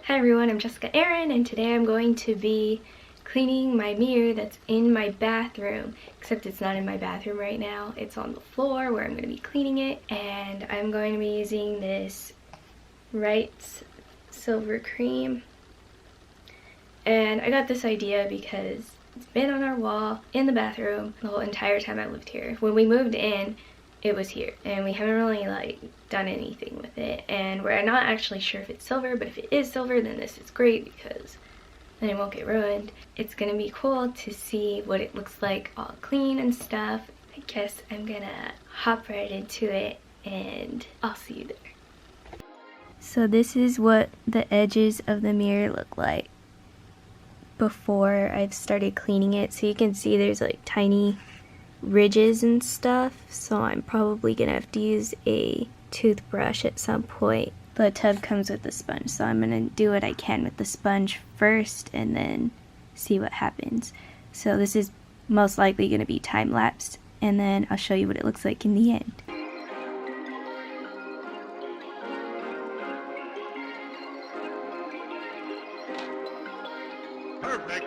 Hi everyone, I'm Jessica Aaron, and today I'm going to be cleaning my mirror that's in my bathroom, except it's not in my bathroom right now. It's on the floor where I'm going to be cleaning it, and I'm going to be using this Wright Silver Cream. And I got this idea because it's been on our wall in the bathroom the whole entire time I lived here. When we moved in, it was here, and we haven't really done anything with it, and we're not actually sure if it's silver, but if it is silver, then this is great because then it won't get ruined. It's gonna be cool to see what it looks like all clean and stuff. I guess I'm gonna hop right into it and I'll see you there. So this is what the edges of the mirror look like before I've started cleaning it. So you can see there's like tiny ridges and stuff, so I'm probably gonna have to use a toothbrush at some point. The tub comes with a sponge, so I'm gonna do what I can with the sponge first and then see what happens. So this is most likely gonna be time-lapsed, and then I'll show you what it looks like in the end. Perfect.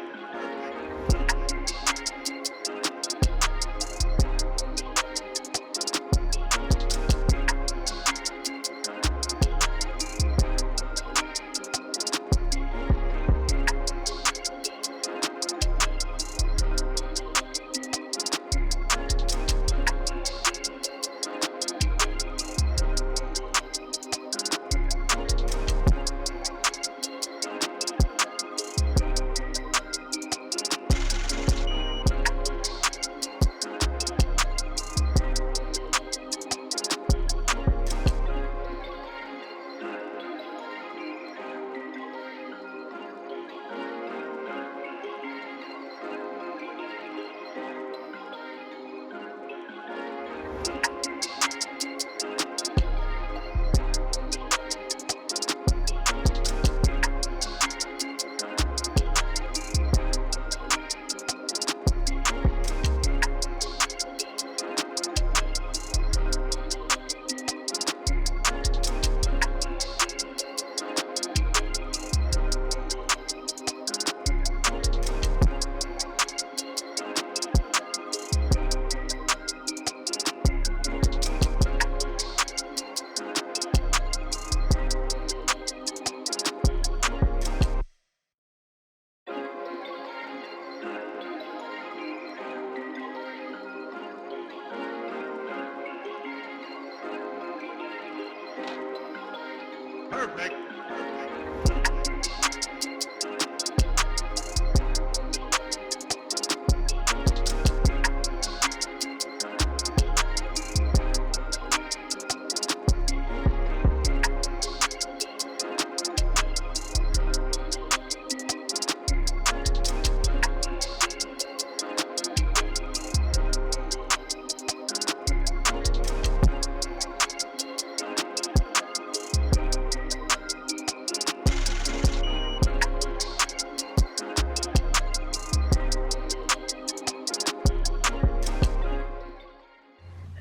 Perfect.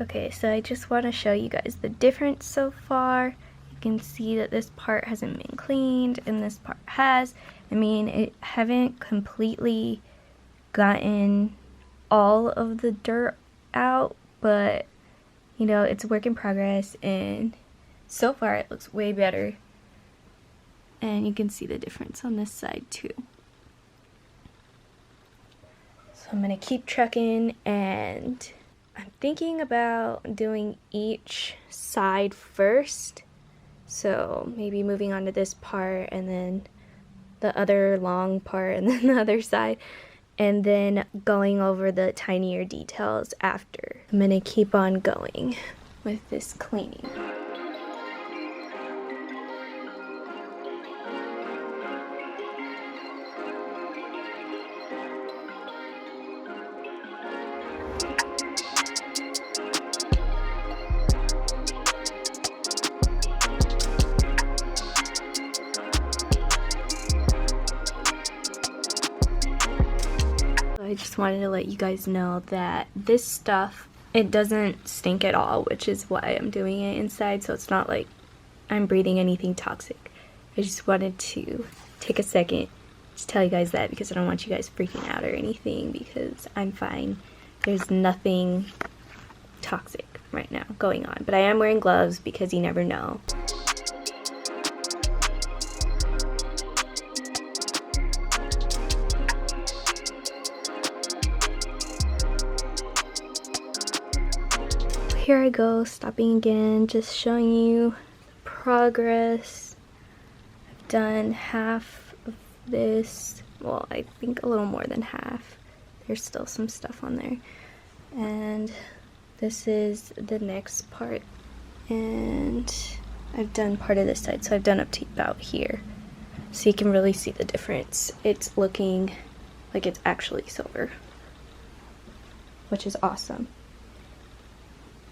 Okay, so I just want to show you guys the difference so far. You can see that this part hasn't been cleaned and this part has. I mean, it haven't completely gotten all of the dirt out, but you know, it's a work in progress, and so far it looks way better. And you can see the difference on this side too. So I'm gonna keep trucking, and I'm thinking about doing each side first. So maybe moving on to this part and then the other long part and then the other side, and then going over the tinier details after. I'm gonna keep on going with this cleaning. I just wanted to let you guys know that this stuff, it doesn't stink at all, which is why I'm doing it inside, so it's not like I'm breathing anything toxic. I just wanted to take a second to tell you guys that, because I don't want you guys freaking out or anything, because I'm fine. There's nothing toxic right now going on, but I am wearing gloves because you never know. Here I go, stopping again, just showing you progress. I've done half of this, well, I think a little more than half. There's still some stuff on there. And this is the next part. And I've done part of this side, so I've done up to about here. So you can really see the difference. It's looking like it's actually silver, which is awesome.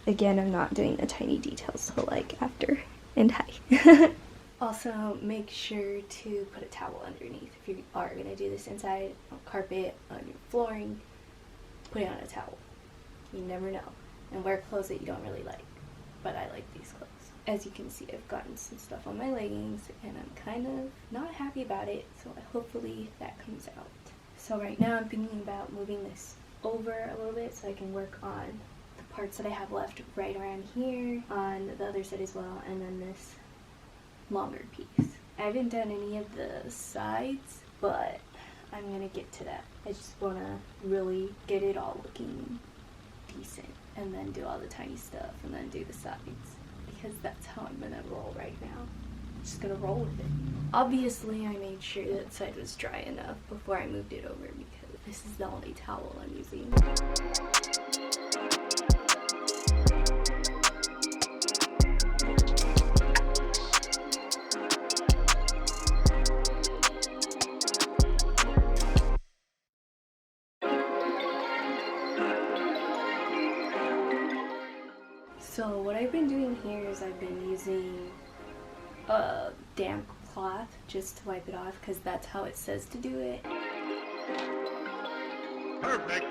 Again, I'm not doing the tiny details, so like after and hi. Also, make sure to put a towel underneath. If you are going to do this inside, on carpet, on your flooring, put it on a towel. You never know. And wear clothes that you don't really like. But I like these clothes. As you can see, I've gotten some stuff on my leggings, and I'm kind of not happy about it, so hopefully that comes out. So right now I'm thinking about moving this over a little bit so I can work on parts that I have left right around here, on the other side as well, and then this longer piece. I haven't done any of the sides, but I'm gonna get to that. I just wanna really get it all looking decent, and then do all the tiny stuff, and then do the sides, because that's how I'm gonna roll right now. I'm just gonna roll with it. Obviously, I made sure that side was dry enough before I moved it over, because this is the only towel I'm using. So what I've been doing here is I've been using a damp cloth just to wipe it off, because that's how it says to do it. Perfect.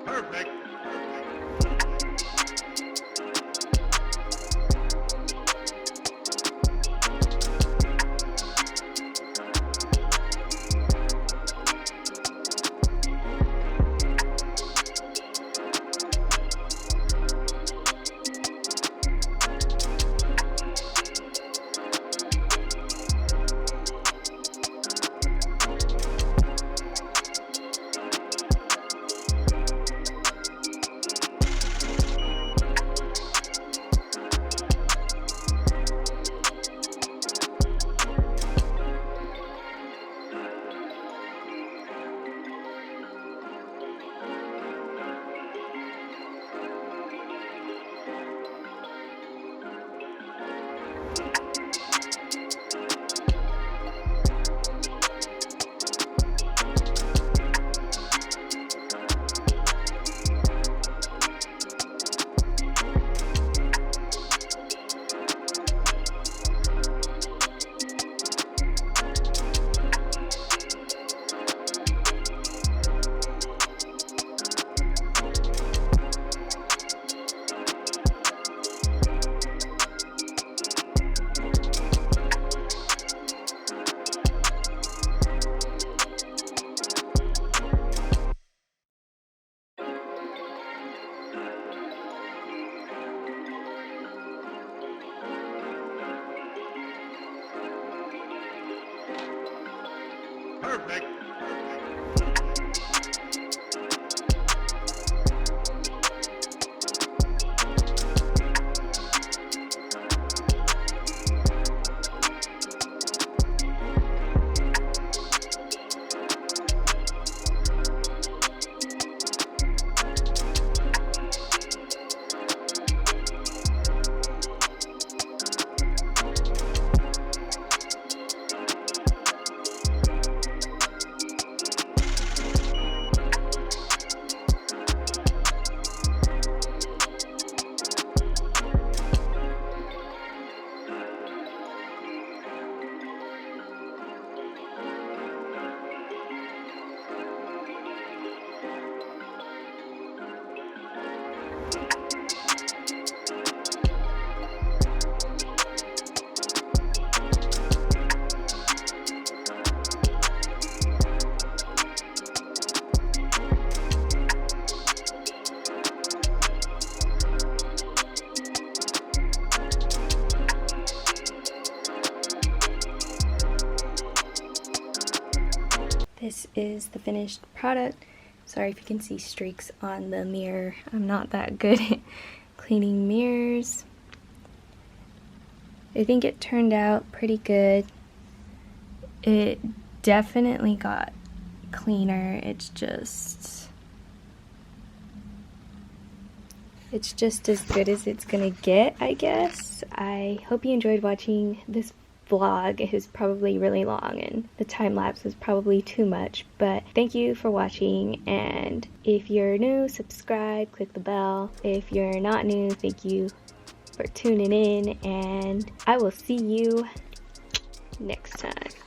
Perfect. is the finished product. Sorry if you can see streaks on the mirror. I'm not that good at cleaning mirrors. I think it turned out pretty good. It definitely got cleaner. It's just as good as it's gonna get, I guess. I hope you enjoyed watching this vlog. It was probably really long and the time lapse was probably too much, but thank you for watching, and if you're new, subscribe, click the bell. If you're not new, thank you for tuning in, and I will see you next time.